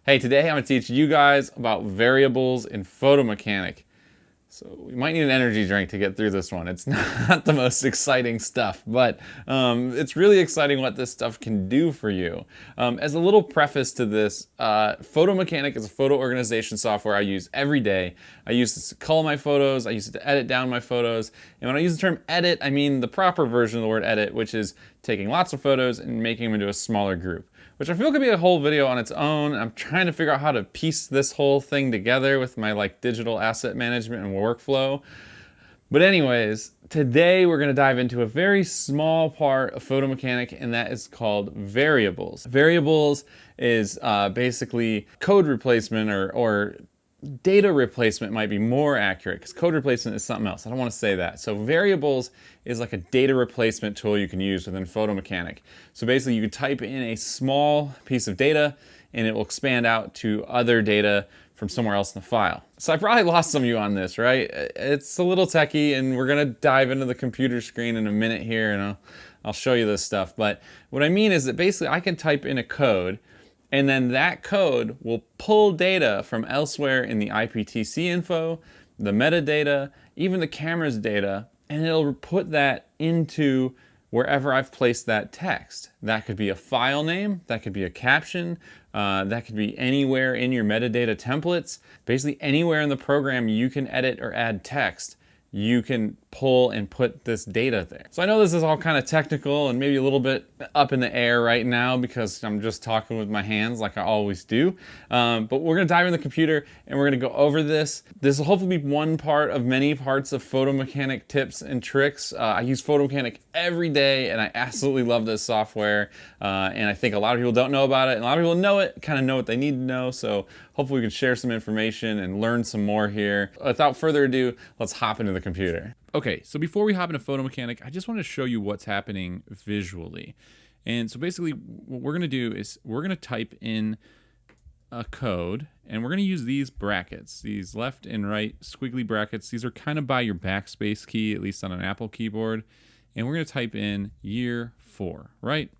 Hey, today I'm going to teach you guys about variables in photo mechanic. So we might need an energy drink to get through this one. It's not the most exciting stuff, but it's really exciting what this stuff can do for you. As a little preface to this, photo mechanic is a photo organization software I use every day. I use this to color my photos, I use it to edit down my photos, and when I use the term edit, I mean the proper version of the word edit, which is taking lots of photos and making them into a smaller group, which I feel could be a whole video on its own. I'm trying to figure out how to piece this whole thing together with my digital asset management and workflow. But anyways, today we're going to dive into a very small part of photo mechanic, and that is called variables. Variables is basically code replacement or data replacement might be more accurate, because code replacement is something else. I don't want to say that. So variables is like a data replacement tool you can use within photo mechanic. So basically you can type in a small piece of data and it will expand out to other data from somewhere else in the file. So I probably lost some of you on this, right? It's a little techy, and we're gonna dive into the computer screen in a minute here, and I'll show you this stuff. But what I mean is that basically I can type in a code, and then that code will pull data from elsewhere in the IPTC info, the metadata, even the camera's data, and it'll put that into wherever I've placed that text. That could be a file name, that could be a caption, that could be anywhere in your metadata templates. Basically anywhere in the program you can edit or add text, you can pull and put this data there. So I know this is all kind of technical and maybe a little bit up in the air right now because I'm just talking with my hands like I always do. But we're gonna dive in the computer and we're gonna go over this. This will hopefully be one part of many parts of photo mechanic tips and tricks. I use photo mechanic every day and I absolutely love this software. And I think a lot of people don't know about it, and a lot of people know it, kind of know what they need to know. So hopefully we can share some information and learn some more here. Without further ado, let's hop into the computer. Okay, so before we hop into photo mechanic, I just want to show you what's happening visually. And so basically what we're going to do is we're going to type in a code, and we're going to use these brackets, these left and right squiggly brackets. These are kind of by your backspace key, at least on an Apple keyboard. And we're going to type in year 4, right?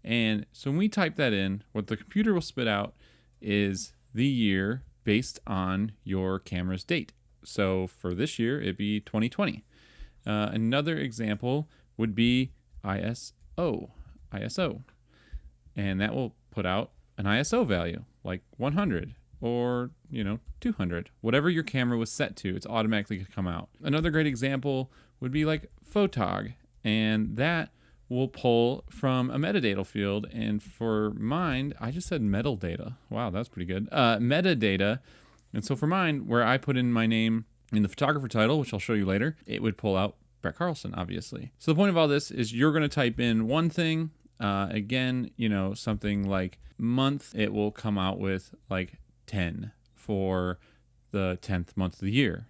And so when we type that in, what the computer will spit out is the year based on your camera's date. So for this year, it'd be 2020. Another example would be ISO, and that will put out an ISO value like 100 or 200, whatever your camera was set to, it's automatically going to come out. Another great example would be like photog, and that will pull from a metadata field. And for mine, I just said metadata. Wow, that's pretty good. Metadata. And so for mine, where I put in my name in the photographer title, which I'll show you later, it would pull out Brett Carlson, obviously. So the point of all this is you're going to type in one thing. Again, something like month, it will come out with like 10 for the 10th month of the year.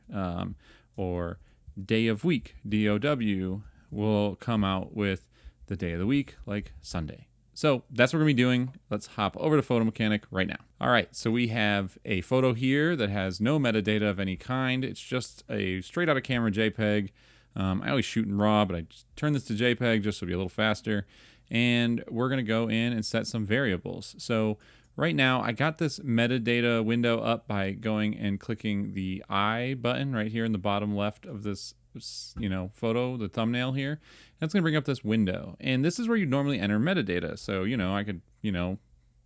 Or day of week, DOW, will come out with the day of the week, like Sunday. So that's what we're gonna be doing. Let's hop over to photo mechanic right now. All right, so we have a photo here that has no metadata of any kind. It's just a straight out of camera JPEG. I always shoot in RAW, but I just turn this to JPEG just so it'll be a little faster. And we're gonna go in and set some variables. So right now I got this metadata window up by going and clicking the I button right here in the bottom left of this photo, the thumbnail here. That's going to bring up this window, and this is where you normally enter metadata. So I could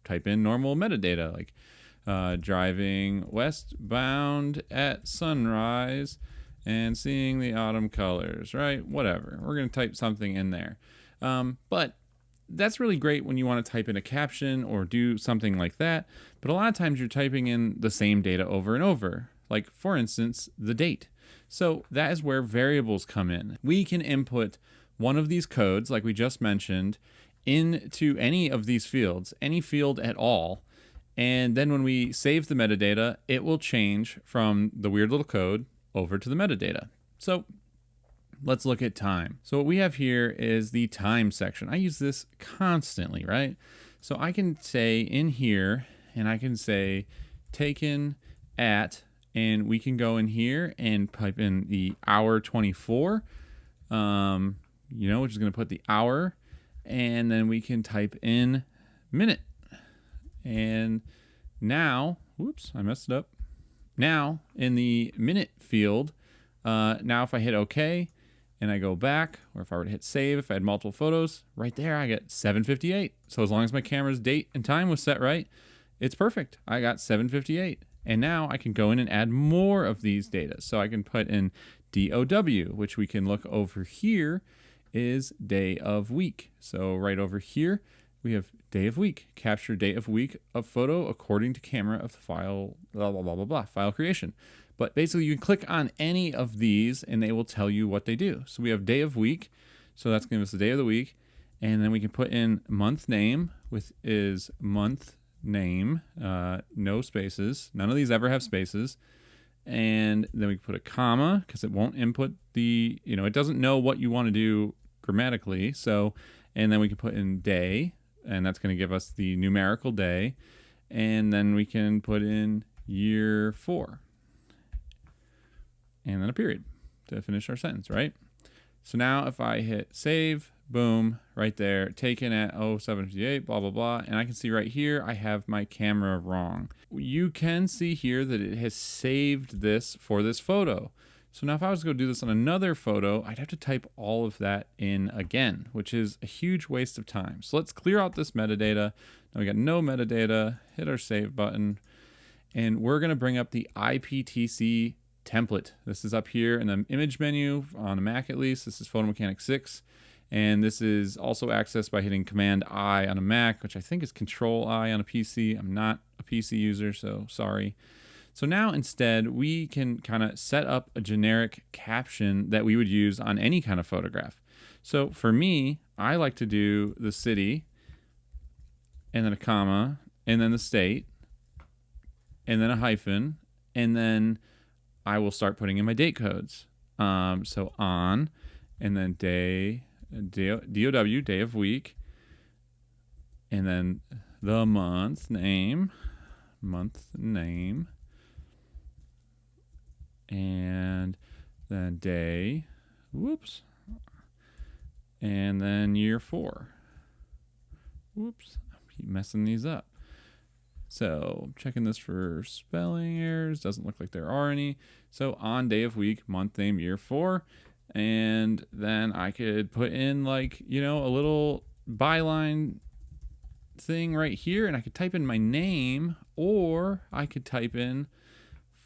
type in normal metadata like driving westbound at sunrise and seeing the autumn colors, right? Whatever, we're going to type something in there, but that's really great when you want to type in a caption or do something like that. But a lot of times you're typing in the same data over and over, like for instance the date. So that is where variables come in. We can input one of these codes, like we just mentioned, into any of these fields, any field at all. And then when we save the metadata, it will change from the weird little code over to the metadata. So let's look at time. So what we have here is the time section. I use this constantly, right? So I can say in here, and I can say taken at, and we can go in here and type in the hour 24, which is going to put the hour, and then we can type in minute, and Now, whoops, I messed it up. Now in the minute field, now if I hit OK and I go back, or if I were to hit save, if I had multiple photos, right there I get 758. So as long as my camera's date and time was set right, it's perfect. I got 758. And now I can go in and add more of these data. So I can put in DOW, which we can look over here is day of week. So right over here, we have day of week, capture date of week of photo according to camera of the file, blah, blah, blah, blah, blah, file creation. But basically you can click on any of these and they will tell you what they do. So we have day of week. So that's going to give us the day of the week. And then we can put in month name, with is month name, no spaces. None of these ever have spaces. And then we can put a comma because it won't input the, it doesn't know what you want to do grammatically. So, and then we can put in day, and that's going to give us the numerical day. And then we can put in year 4. And then a period to finish our sentence, right? So now if I hit save, boom, right there, taken at 0758, blah, blah, blah. And I can see right here, I have my camera wrong. You can see here that it has saved this for this photo. So now if I was to go do this on another photo, I'd have to type all of that in again, which is a huge waste of time. So let's clear out this metadata. Now we got no metadata, hit our save button, and we're gonna bring up the IPTC template. This is up here in the image menu on a Mac at least. This is Photo Mechanic 6. And this is also accessed by hitting Command I on a Mac, which I think is Control I on a PC. I'm not a PC user, so sorry. So now instead, we can kind of set up a generic caption that we would use on any kind of photograph. So for me, I like to do the city, and then a comma, and then the state, and then a hyphen, and then I will start putting in my date codes. So on, and then day, DOW, day of week, and then the month name, and then day, whoops, and then year 4. Whoops, I keep messing these up. So I'm checking this for spelling errors. Doesn't look like there are any. So on day of week, month name, year 4. And then I could put in like, a little byline thing right here. And I could type in my name, or I could type in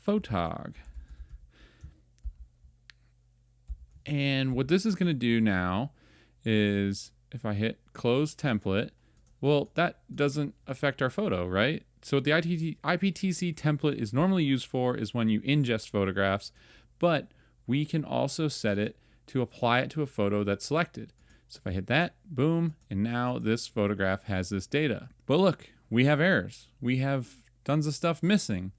photog. And what this is going to do now is if I hit close template, well, that doesn't affect our photo, right? So what the IPTC template is normally used for is when you ingest photographs, but we can also set it to apply it to a photo that's selected. So if I hit that, boom, and now this photograph has this data. But look, we have errors. We have tons of stuff missing.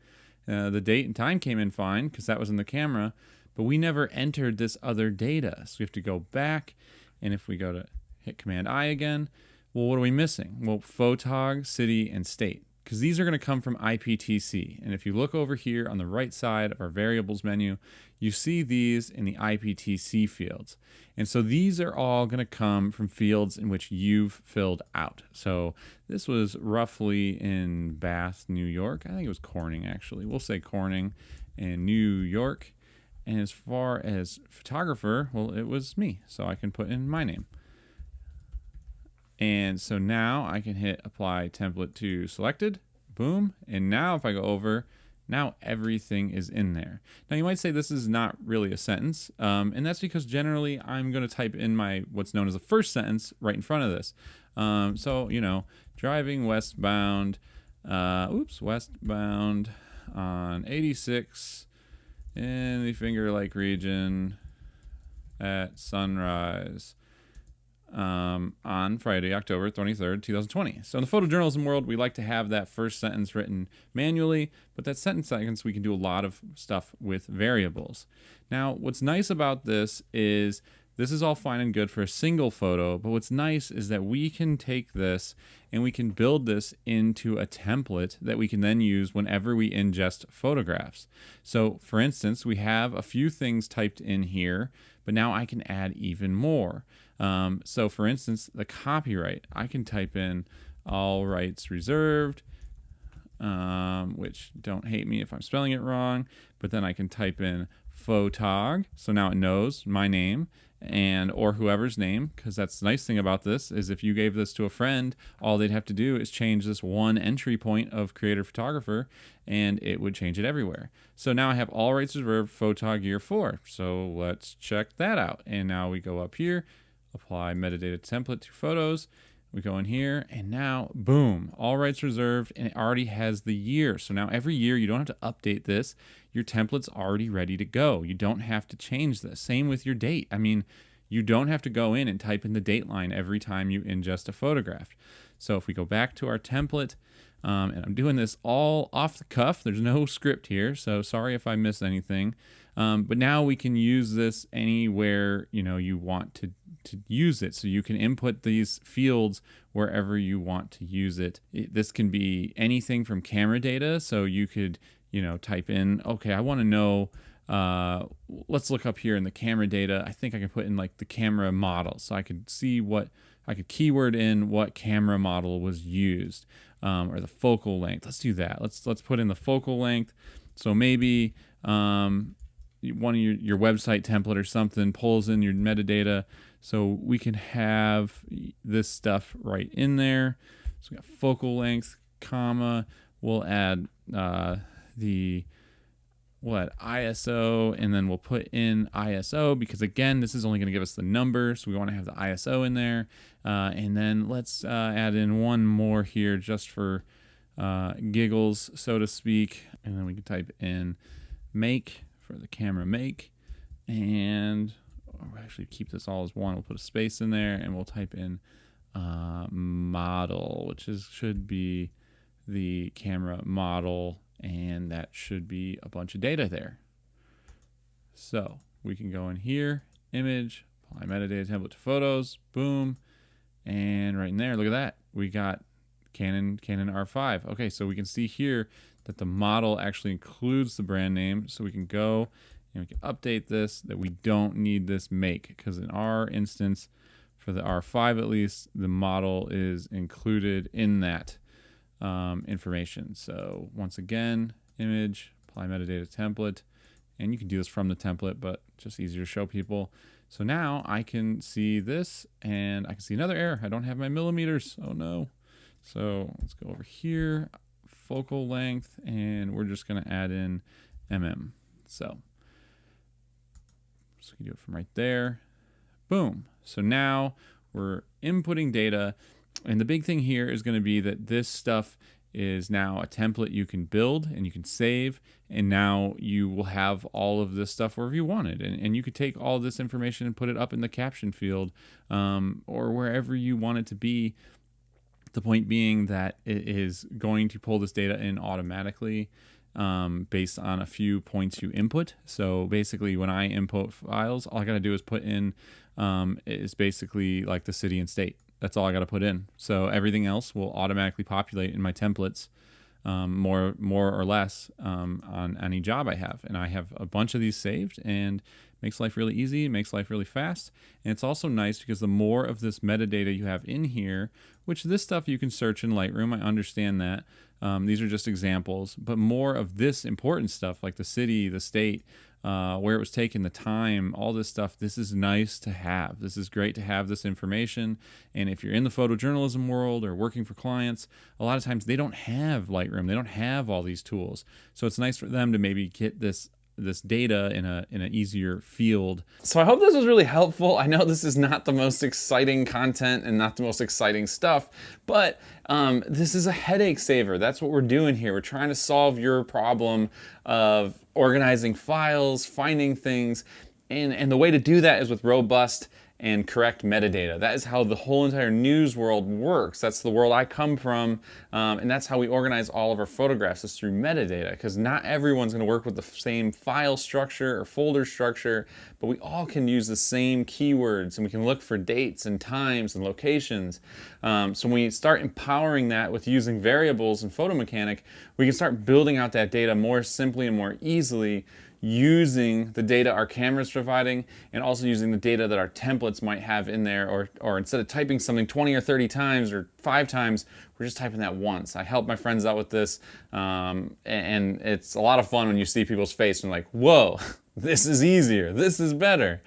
The date and time came in fine because that was in the camera, but we never entered this other data. So we have to go back, and if we go to hit Command I again, well, what are we missing? Well, photog, city, and state, because these are going to come from IPTC. And if you look over here on the right side of our variables menu, you see these in the IPTC fields. And so these are all going to come from fields in which you've filled out. So this was roughly in Bath, New York. I think it was Corning, actually. We'll say Corning in New York. And as far as photographer, well, it was me. So I can put in my name. And so now I can hit apply template to selected, boom. And now if I go over, now everything is in there. Now you might say this is not really a sentence. And that's because generally I'm going to type in my, what's known as a first sentence right in front of this. So, driving westbound, westbound on 86 in the Finger Lake region at sunrise. On Friday, October 23rd, 2020. So in the photojournalism world, we like to have that first sentence written manually, but that sentence we can do a lot of stuff with variables. Now, what's nice about this is all fine and good for a single photo, but what's nice is that we can take this and we can build this into a template that we can then use whenever we ingest photographs. So for instance, we have a few things typed in here, but now I can add even more. So for instance, the copyright, I can type in all rights reserved, which don't hate me if I'm spelling it wrong, but then I can type in photog. So now it knows my name and or whoever's name, because that's the nice thing about this is if you gave this to a friend, all they'd have to do is change this one entry point of creator photographer and it would change it everywhere. So now I have all rights reserved photog year 4. So let's check that out. And now we go up here, apply metadata template to photos. We go in here and now, boom, all rights reserved, and it already has the year. So now every year you don't have to update this. Your template's already ready to go. You don't have to change this. Same with your date. I mean, you don't have to go in and type in the date line every time you ingest a photograph. So if we go back to our template, and I'm doing this all off the cuff, there's no script here, so sorry if I miss anything. But now we can use this anywhere you want to use it. So you can input these fields wherever you want to use it. This can be anything from camera data. So you could type in, okay, I want to know, let's look up here in the camera data. I think I can put in like the camera model. So I could see I could keyword in what camera model was used, or the focal length. Let's do that. Let's put in the focal length. So maybe one of your website template or something pulls in your metadata, so we can have this stuff right in there. So we got focal length, comma. We'll add we'll add ISO, and then we'll put in ISO because again, this is only going to give us the number, so we want to have the ISO in there. And then let's add in one more here just for giggles, so to speak. And then we can type in make for the camera make, and we'll actually keep this all as one. We'll put a space in there, and we'll type in model, which should be the camera model, and that should be a bunch of data there. So we can go in here, image, apply metadata template to photos, boom, and right in there, look at that, we got Canon R5. Okay, so we can see here that the model actually includes the brand name, so we can go and we can update this, that we don't need this make, because in our instance, for the R5 at least, the model is included in that information. So once again, image, apply metadata template, and you can do this from the template, but just easier to show people. So now I can see this, and I can see another error. I don't have my millimeters. Oh no. So let's go over here, focal length, and we're just going to add in So we can do it from right there. Boom. So now we're inputting data, and the big thing here is going to be that this stuff is now a template you can build and you can save, and now you will have all of this stuff wherever you want it, and you could take all this information and put it up in the caption field, or wherever you want it to be. The point being that it is going to pull this data in automatically based on a few points you input. So basically when I input files, all I got to do is put in is basically like the city and state. That's all I got to put in. So everything else will automatically populate in my templates, more or less, on any job I have. And I have a bunch of these saved, and makes life really easy, makes life really fast. And it's also nice because the more of this metadata you have in here, which this stuff you can search in Lightroom, I understand that. These are just examples, but more of this important stuff like the city, the state, where it was taken, the time, all this stuff, this is nice to have. This is great to have this information. And if you're in the photojournalism world or working for clients, a lot of times they don't have Lightroom. They don't have all these tools. So it's nice for them to maybe get this data in an easier field. So I hope this was really helpful. I know this is not the most exciting content and not the most exciting stuff, but this is a headache saver. That's what we're doing here. We're trying to solve your problem of organizing files, finding things, and the way to do that is with robust and correct metadata. That is how the whole entire news world works. That's the world I come from, and that's how we organize all of our photographs, is through metadata, because not everyone's going to work with the same file structure or folder structure, but we all can use the same keywords, and we can look for dates and times and locations. So when we start empowering that with using variables in Photo Mechanic, we can start building out that data more simply and more easily using the data our camera's providing and also using the data that our templates might have in there, or instead of typing something 20 or 30 times or 5 times, we're just typing that once. I help my friends out with this, and it's a lot of fun when you see people's face and like, whoa, this is easier, this is better.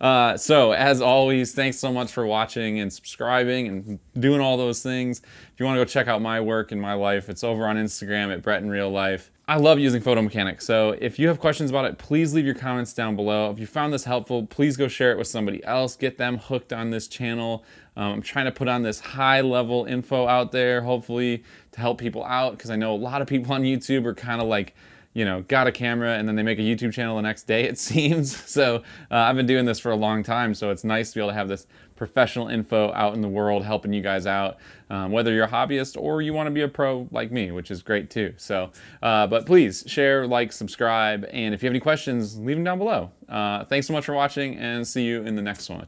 So as always, thanks so much for watching and subscribing and doing all those things. If you want to go check out my work and my life, it's over on Instagram at Brett in Real Life. I love using photo mechanics, so if you have questions about it, please leave your comments down below. If you found this helpful, please go share it with somebody else. Get them hooked on this channel. I'm trying to put on this high-level info out there, hopefully, to help people out, because I know a lot of people on YouTube are kind of like, you know, got a camera and then they make a YouTube channel the next day, it seems. So I've been doing this for a long time, so it's nice to be able to have this professional info out in the world helping you guys out, whether you're a hobbyist or you want to be a pro like me, which is great too. So, but please share, like, subscribe, and if you have any questions, leave them down below. Thanks so much for watching, and see you in the next one.